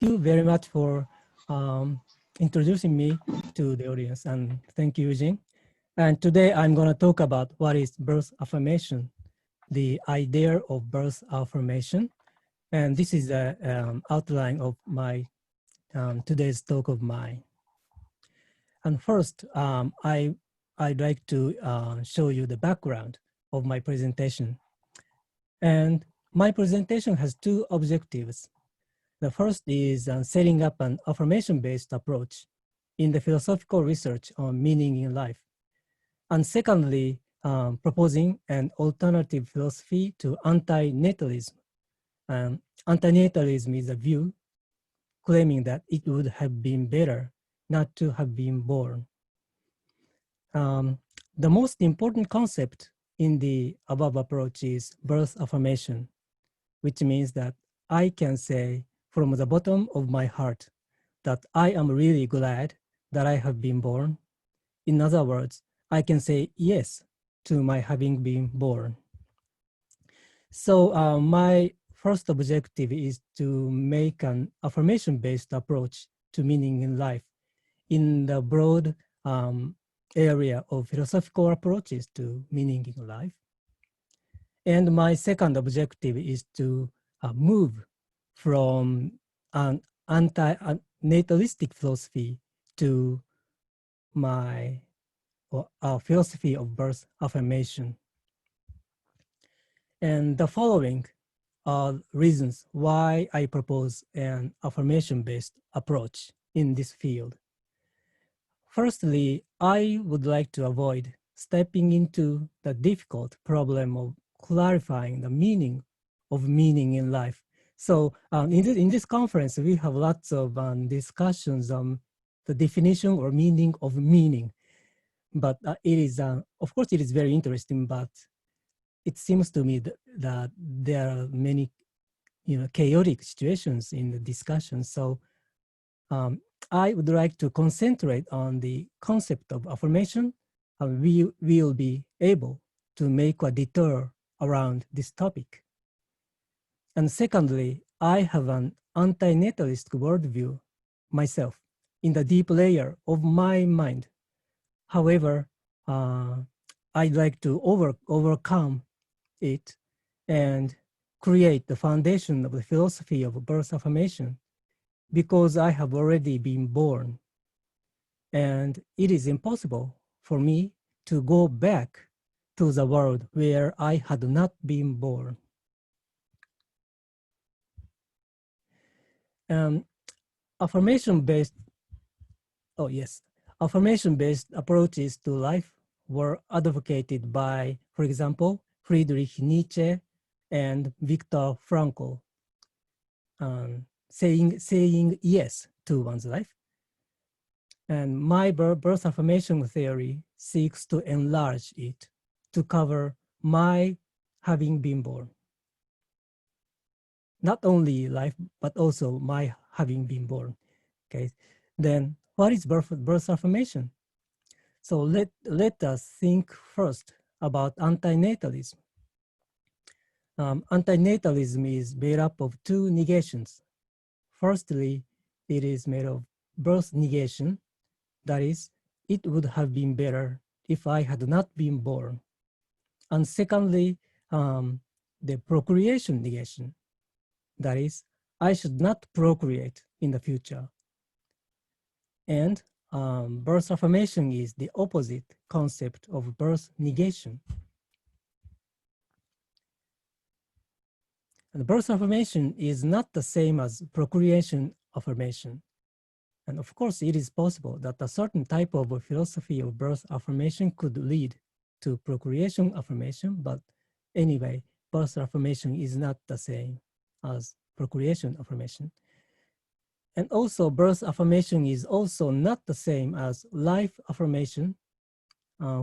you very much for um, introducing me to the audience, and thank you, Eugene. And today I'm going to talk about what is birth affirmation, the idea of birth affirmation. And this is the outline of my today's talk of mine. And first, I'd like to show you the background of my presentation. And my presentation has two objectives. The first is setting up an affirmation-based approach in the philosophical research on meaning in life. And secondly, proposing an alternative philosophy to antinatalism. Antinatalism is a view claiming that it would have been better not to have been born. The most important concept in the above approach is birth affirmation, which means that I can say from the bottom of my heart that I am really glad that I have been born. In other words, I can say yes to my having been born. So my first objective is to make an affirmation-based approach to meaning in life in the broad area of philosophical approaches to meaning in life. And my second objective is to move from an anti-natalistic philosophy to my philosophy of birth affirmation. And the following are reasons why I propose an affirmation-based approach in this field. Firstly, I would like to avoid stepping into the difficult problem of clarifying the meaning of meaning in life. So in this conference, we have lots of discussions on the definition or meaning of meaning. But it is, of course, it is very interesting, but it seems to me that there are many chaotic situations in the discussion. So I would like to concentrate on the concept of affirmation, and we will be able to make a detour around this topic. And secondly, I have an antinatalist worldview myself in the deep layer of my mind. However, I'd like to overcome it and create the foundation of the philosophy of birth affirmation because I have already been born. And it is impossible for me to go back to the world where I had not been born. Affirmation-based, affirmation-based approaches to life were advocated by, for example, Friedrich Nietzsche and Viktor Frankl, saying yes to one's life. And my birth affirmation theory seeks to enlarge it to cover my having been born. Not only life, but also my having been born. Okay, then what is birth affirmation? So let us think first about antinatalism. Antinatalism is made up of two negations. Firstly, it is made of birth negation. That is, it would have been better if I had not been born. And secondly, the procreation negation. That is, I should not procreate in the future. And birth affirmation is the opposite concept of birth negation. And birth affirmation is not the same as procreation affirmation. And of course, it is possible that a certain type of a philosophy of birth affirmation could lead to procreation affirmation, but anyway, birth affirmation is not the same as procreation affirmation. And also, birth affirmation is also not the same as life affirmation,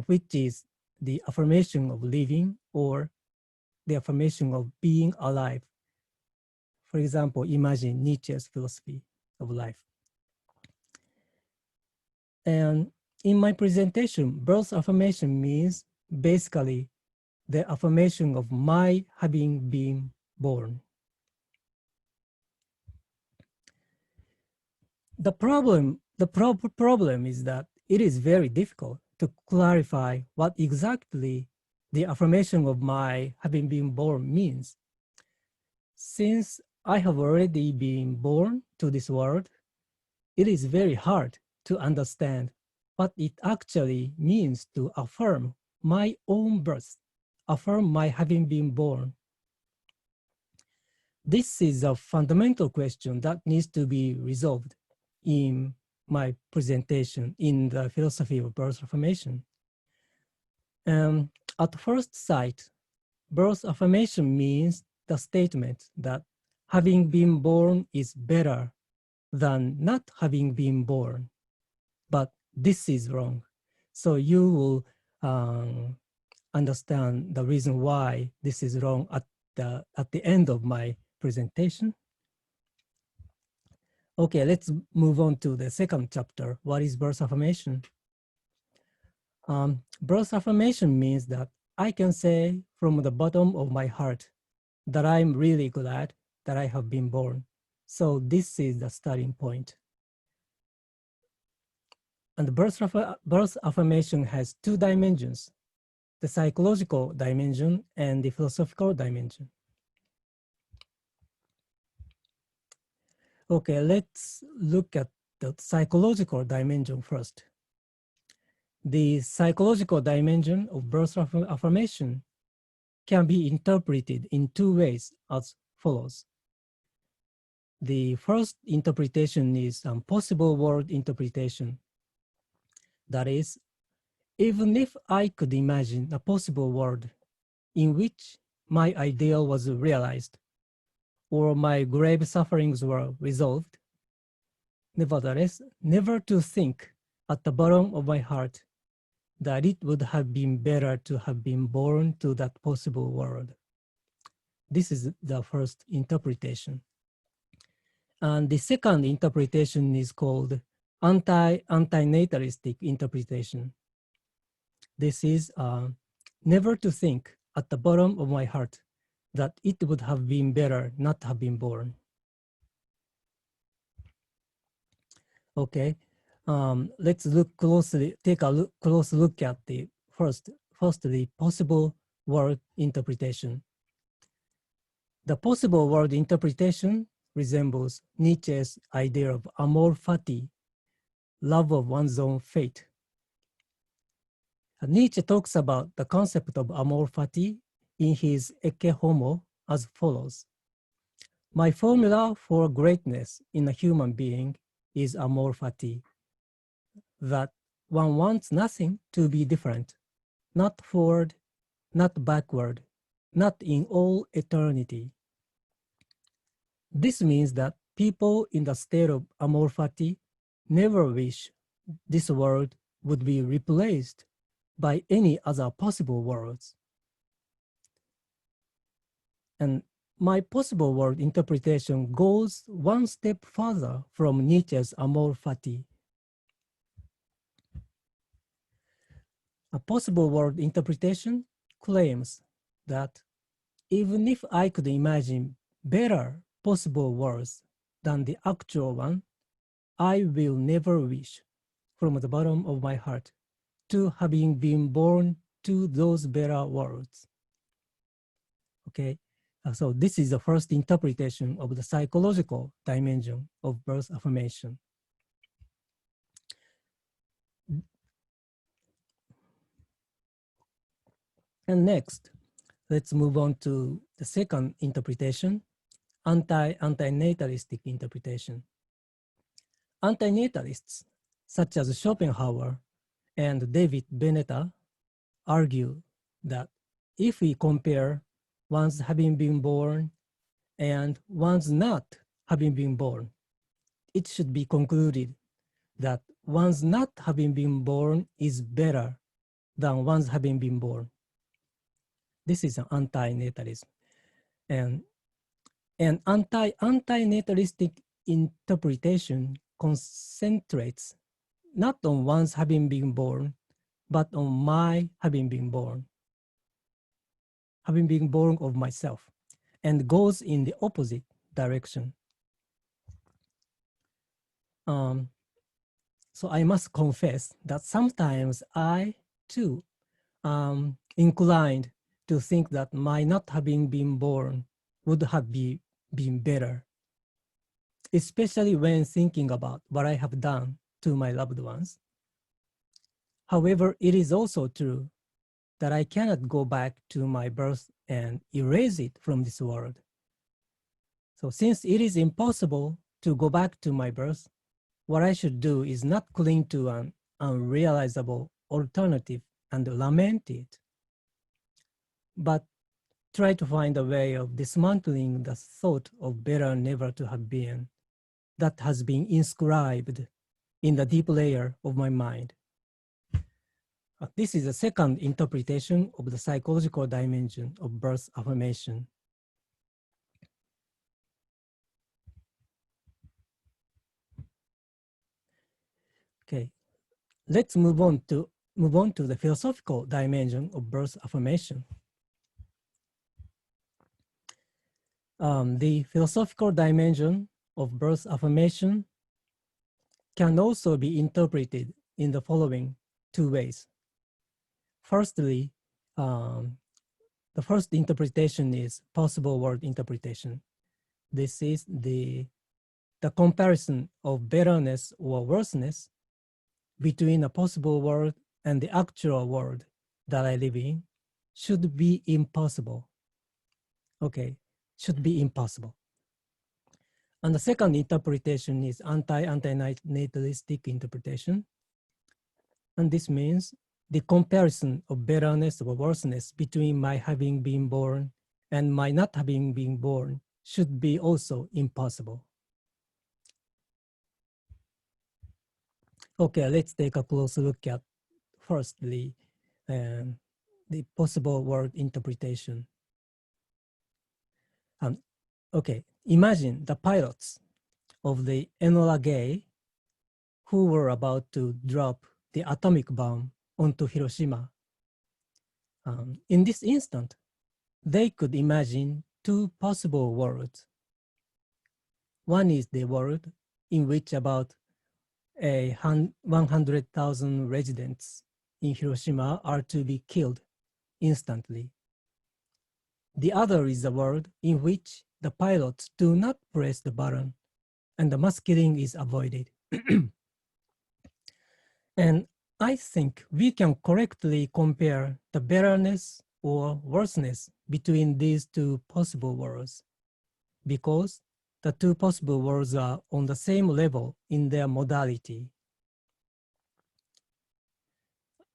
which is the affirmation of living or the affirmation of being alive. For example, imagine Nietzsche's philosophy of life. And in my presentation, birth affirmation means basically the affirmation of my having been born. problem is that it is very difficult to clarify what exactly the affirmation of my having been born means. Since I have already been born to this world, it is very hard to understand what it actually means to affirm my own birth, affirm my having been born. This is a fundamental question that needs to be resolved in my presentation in the philosophy of birth affirmation. At first sight, birth affirmation means the statement that having been born is better than not having been born. But this is wrong. So you will understand the reason why this is wrong at the end of my presentation. Okay, let's move on to the second chapter. What is birth affirmation? Birth affirmation means that I can say from the bottom of my heart that I'm really glad that I have been born. So this is the starting point. And birth affirmation has two dimensions, the psychological dimension and the philosophical dimension. Okay, let's look at the psychological dimension first. The psychological dimension of birth affirmation can be interpreted in two ways as follows. The first interpretation is a possible world interpretation. That is, even if I could imagine a possible world in which my ideal was realized or my grave sufferings were resolved, nevertheless, never to think at the bottom of my heart that it would have been better to have been born to that possible world. This is the first interpretation. And the second interpretation is called anti-natalistic interpretation. This is never to think at the bottom of my heart that it would have been better not have been born. Okay, let's look closely, take a close look at the firstly, possible world interpretation. The possible world interpretation resembles Nietzsche's idea of amor fati, love of one's own fate. Nietzsche talks about the concept of amor fati in his Ecce Homo as follows. My formula for greatness in a human being is amor fati, that one wants nothing to be different, not forward, not backward, not in all eternity. This means that people in the state of amor fati never wish this world would be replaced by any other possible worlds. And my possible world interpretation goes one step further from Nietzsche's amor fati. A possible world interpretation claims that even if I could imagine better possible worlds than the actual one, I will never wish from the bottom of my heart to having been born to those better worlds. Okay, so this is the first interpretation of the psychological dimension of birth affirmation. And next, let's move on to the second interpretation, anti-natalistic interpretation. Anti-natalists, such as Schopenhauer and David Benetta, argue that if we compare one's having been born and one's not having been born, it should be concluded that one's not having been born is better than one's having been born. This is an anti-natalism. And an anti-natalistic interpretation concentrates not on one's having been born, but on my having been born of myself, and goes in the opposite direction. Um, so I must confess that sometimes I too inclined to think that my not having been born would have been better, especially when thinking about what I have done to my loved ones. However, it is also true that I cannot go back to my birth and erase it from this world. So since it is impossible to go back to my birth, what I should do is not cling to an unrealizable alternative and lament it, but try to find a way of dismantling the thought of better never to have been that has been inscribed in the deep layer of my mind. This is the second interpretation of the psychological dimension of birth affirmation. Okay, let's move on to the philosophical dimension of birth affirmation. The philosophical dimension of birth affirmation can also be interpreted in the following two ways. Firstly, the first interpretation is possible world interpretation. This is the comparison of betterness or worseness between a possible world and the actual world that I live in should be impossible. Okay, should be impossible. And the second interpretation is anti-natalistic interpretation. And this means the comparison of betterness or worseness between my having been born and my not having been born should be also impossible. Okay, let's take a close look at firstly the possible world interpretation. Okay, imagine the pilots of the Enola Gay who were about to drop the atomic bomb onto Hiroshima. In this instant, they could imagine two possible worlds. One is the world in which about 100,000 residents in Hiroshima are to be killed instantly. The other is a world in which the pilots do not press the button and the mass killing is avoided. And I think we can correctly compare the betterness or worseness between these two possible worlds because the two possible worlds are on the same level in their modality.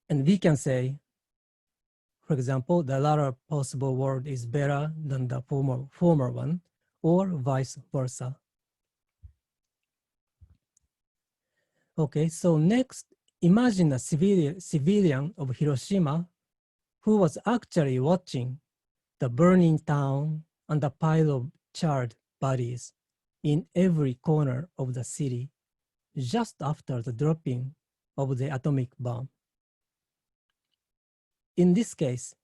And we can say, for example, the latter possible world is better than the former one, or vice versa. Okay, so next, imagine a civilian of Hiroshima who was actually watching the burning town and the pile of charred bodies in every corner of the city just after the dropping of the atomic bomb. In this case,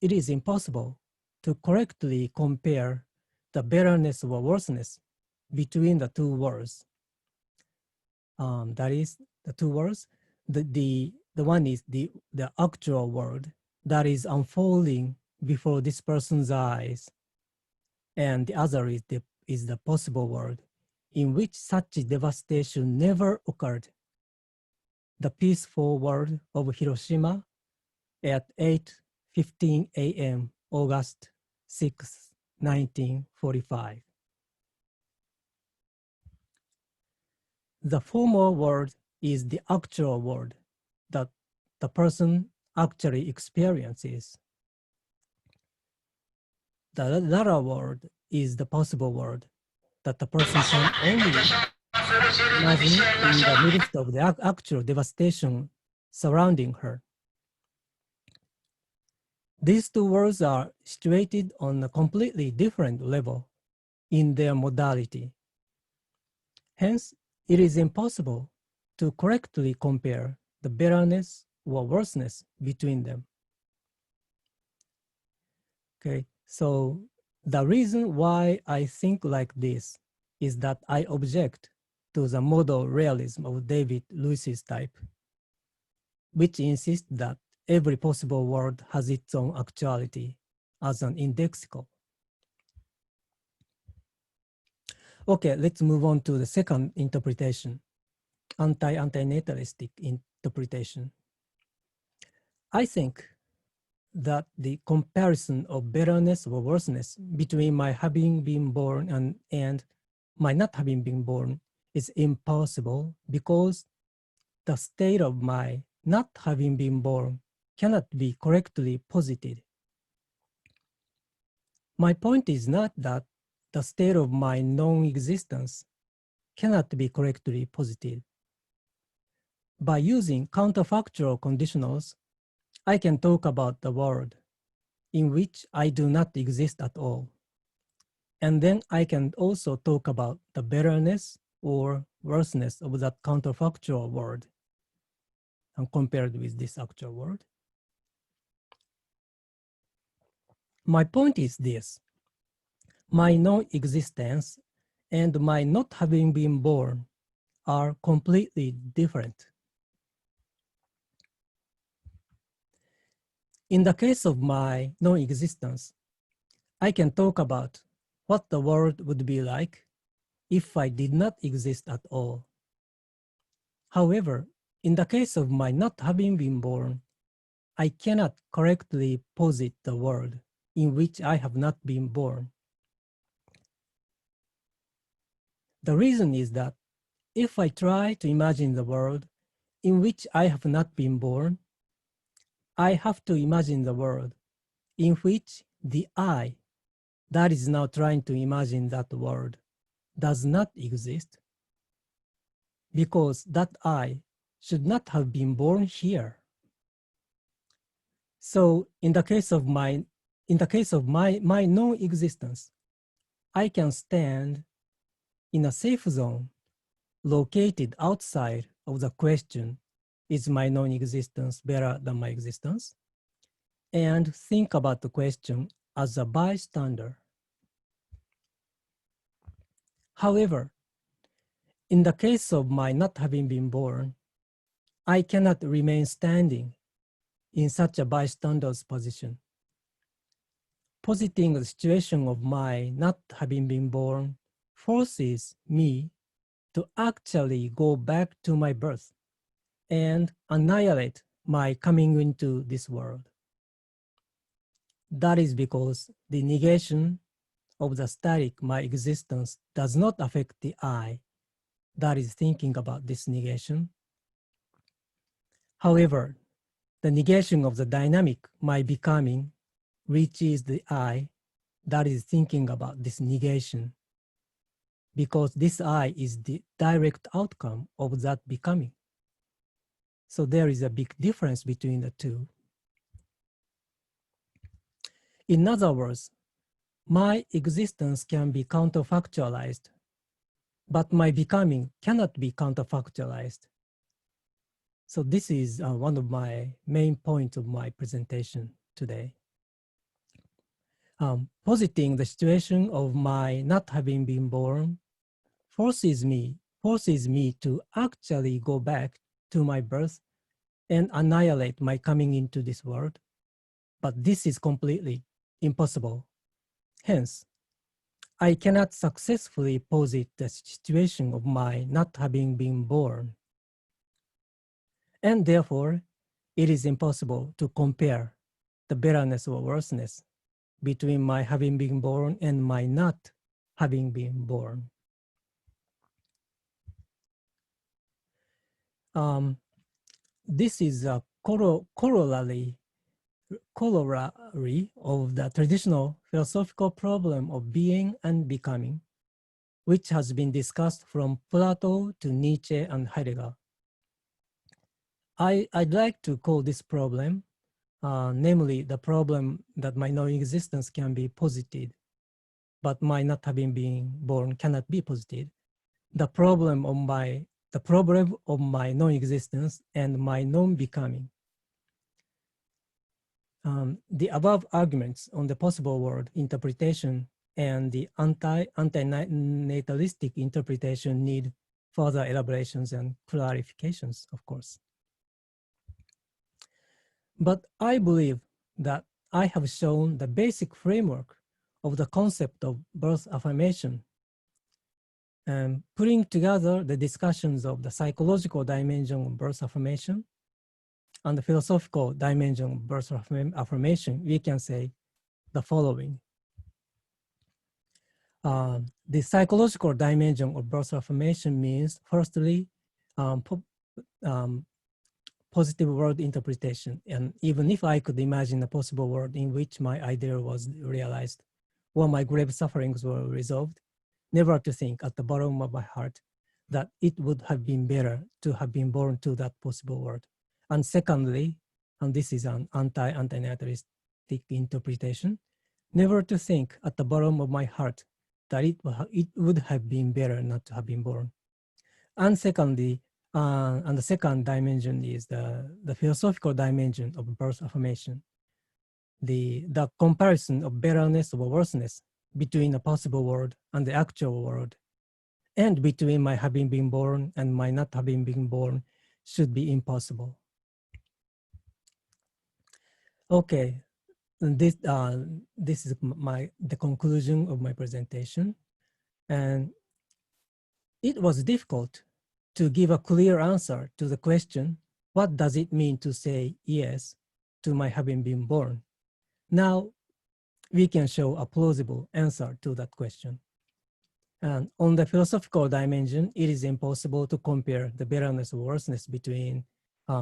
it is impossible to correctly compare the betterness or worseness between the two worlds. That is, the two worlds, the one is the actual world that is unfolding before this person's eyes, and the other is the possible world in which such devastation never occurred. The peaceful world of Hiroshima at 8:15 a.m. August 6, 1945. The former world is the actual world that the person actually experiences. The latter world is the possible world that the person can only imagine in the midst of the actual devastation surrounding her. These two worlds are situated on a completely different level in their modality. Hence, it is impossible to correctly compare the betterness or worseness between them. Okay, so the reason why I think like this is that I object to the modal realism of David Lewis's type, which insists that every possible world has its own actuality as an indexical. Okay, let's move on to the second interpretation, anti-natalistic interpretation. I think that the comparison of betterness or worseness between my having been born and my not having been born is impossible because the state of my not having been born cannot be correctly posited. My point is not that the state of my non-existence cannot be correctly posited. By using counterfactual conditionals, I can talk about the world in which I do not exist at all. And then I can also talk about the betterness or worseness of that counterfactual world and compared with this actual world. My point is this: my non-existence and my not having been born are completely different. In the case of my non-existence, I can talk about what the world would be like if I did not exist at all. However, in the case of my not having been born, I cannot correctly posit the world in which I have not been born. The reason is that if I try to imagine the world in which I have not been born, I have to imagine the world in which the I that is now trying to imagine that world does not exist, because that I should not have been born here. So in the case of my non-existence, I can stand in a safe zone located outside of the question, is my non-existence better than my existence? And think about the question as a bystander. However, in the case of my not having been born, I cannot remain standing in such a bystander's position. Positing the situation of my not having been born forces me to actually go back to my birth and annihilate my coming into this world. That is because the negation of the static my existence does not affect the I that is thinking about this negation. However, the negation of the dynamic my becoming reaches the I that is thinking about this negation, because this I is the direct outcome of that becoming. So there is a big difference between the two. In other words, my existence can be counterfactualized, but my becoming cannot be counterfactualized. So this is one of my main points of my presentation today. Positing the situation of my not having been born forces me to actually go back to my birth and annihilate my coming into this world. But this is completely impossible. Hence, I cannot successfully posit the situation of my not having been born. And therefore, it is impossible to compare the betterness or worseness between my having been born and my not having been born. This is a corollary of the traditional philosophical problem of being and becoming, which has been discussed from Plato to Nietzsche and Heidegger. I'd like to call this problem, namely the problem that my non-existence can be posited, but my not having been born cannot be posited. The problem of my non-existence and my non-becoming. The above arguments on the possible world interpretation and the anti-natalistic interpretation need further elaborations and clarifications, of course. But I believe that I have shown the basic framework of the concept of birth affirmation, and putting together the discussions of the psychological dimension of birth affirmation and the philosophical dimension of birth affirmation, we can say the following. The psychological dimension of birth affirmation means, firstly, positive world interpretation. And even if I could imagine a possible world in which my ideal was realized or my grave sufferings were resolved, never to think at the bottom of my heart that it would have been better to have been born to that possible world. And secondly, and this is an anti-natalistic interpretation, never to think at the bottom of my heart that it would have been better not to have been born. And secondly, and the second dimension is the philosophical dimension of birth affirmation. The comparison of betterness or worseness between a possible world and the actual world, and between my having been born and my not having been born, should be impossible. Okay, and this is the conclusion of my presentation, and it was difficult to give a clear answer to the question, what does it mean to say yes to my having been born? Now, we can show a plausible answer to that question. And on the philosophical dimension, it is impossible to compare the betterness or worseness between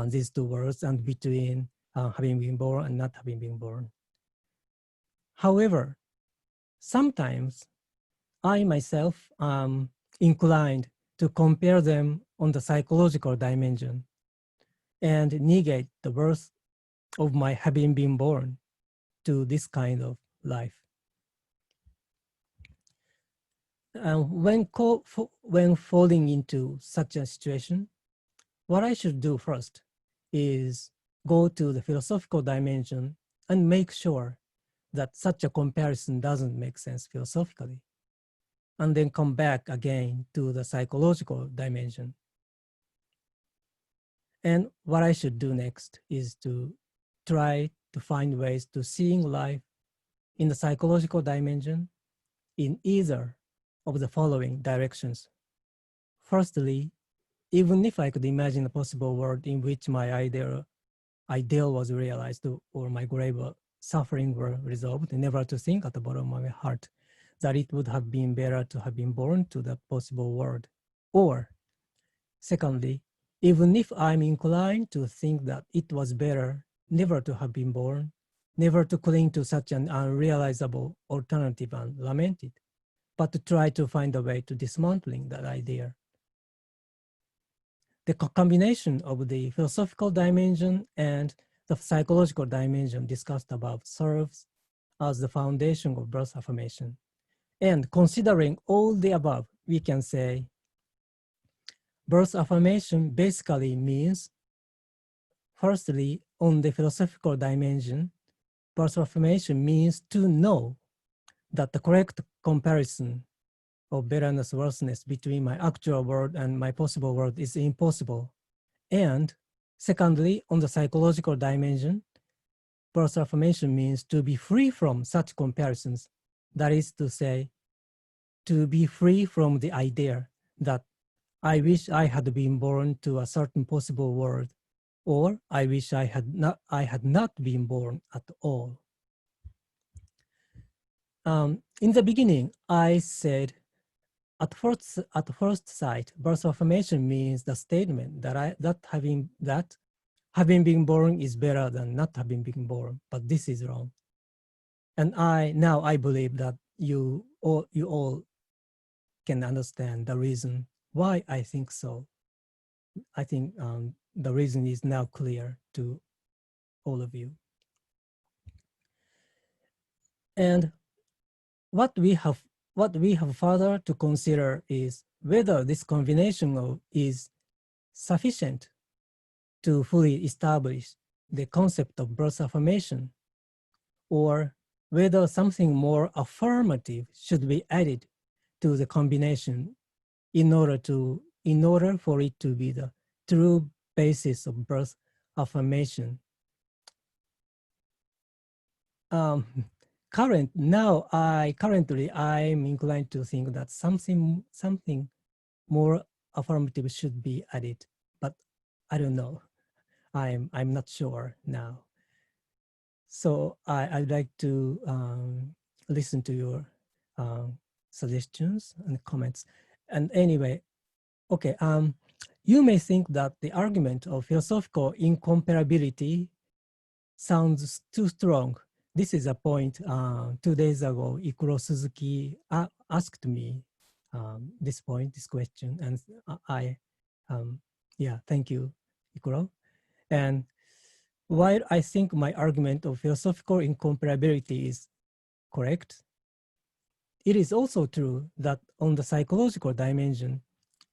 these two worlds and between having been born and not having been born. However, sometimes I myself am inclined to compare them on the psychological dimension and negate the worth of my having been born to this kind of life. When falling into such a situation, what I should do first is go to the philosophical dimension and make sure that such a comparison doesn't make sense philosophically, and then come back again to the psychological dimension. And what I should do next is to try to find ways to seeing life in the psychological dimension in either of the following directions. Firstly, even if I could imagine a possible world in which my ideal was realized or my grave suffering were resolved, never to think at the bottom of my heart that it would have been better to have been born to that possible world. Or secondly, even if I'm inclined to think that it was better never to have been born, never to cling to such an unrealizable alternative and lament it, but to try to find a way to dismantling that idea. The combination of the philosophical dimension and the psychological dimension discussed above serves as the foundation of birth affirmation. And considering all the above, we can say birth affirmation basically means, firstly, on the philosophical dimension, birth affirmation means to know that the correct comparison of betterness, worseness between my actual world and my possible world is impossible. And secondly, on the psychological dimension, birth affirmation means to be free from such comparisons. That is to say, to be free from the idea that I wish I had been born to a certain possible world, or I wish I had not been born at all. In the beginning, I said, at first sight, birth affirmation means the statement that having been born is better than not having been born, but this is wrong. And now I believe that you all can understand the reason why I think so. I think the reason is now clear to all of you. And what we have further to consider is whether this combination is sufficient to fully establish the concept of birth affirmation, or whether something more affirmative should be added to the combination in order to in order for it to be the true basis of birth affirmation. Currently I'm inclined to think that something more affirmative should be added, but I don't know. I'm not sure now. So I'd like to listen to your suggestions and comments. And anyway, okay, you may think that the argument of philosophical incomparability sounds too strong. This is a point 2 days ago, Ikuro Suzuki asked me this question, and yeah, thank you, Ikuro. And while I think my argument of philosophical incomparability is correct, it is also true that on the psychological dimension,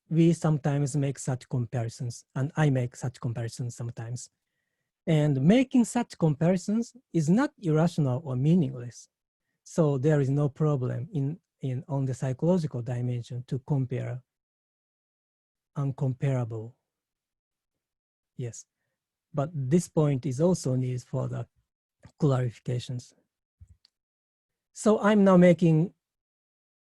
we sometimes make such comparisons, and I make such comparisons sometimes. And making such comparisons is not irrational or meaningless. So there is no problem on the psychological dimension to compare uncomparable. Yes, but this point is also needed for the clarifications. So I'm now making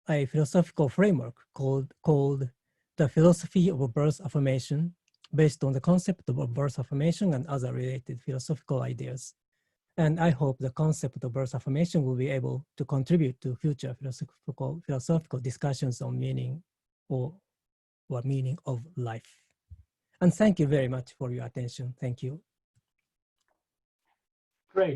a philosophical framework called the philosophy of birth affirmation, based on the concept of birth affirmation and other related philosophical ideas. And I hope the concept of birth affirmation will be able to contribute to future philosophical discussions on meaning or meaning of life. And thank you very much for your attention. Thank you. Great.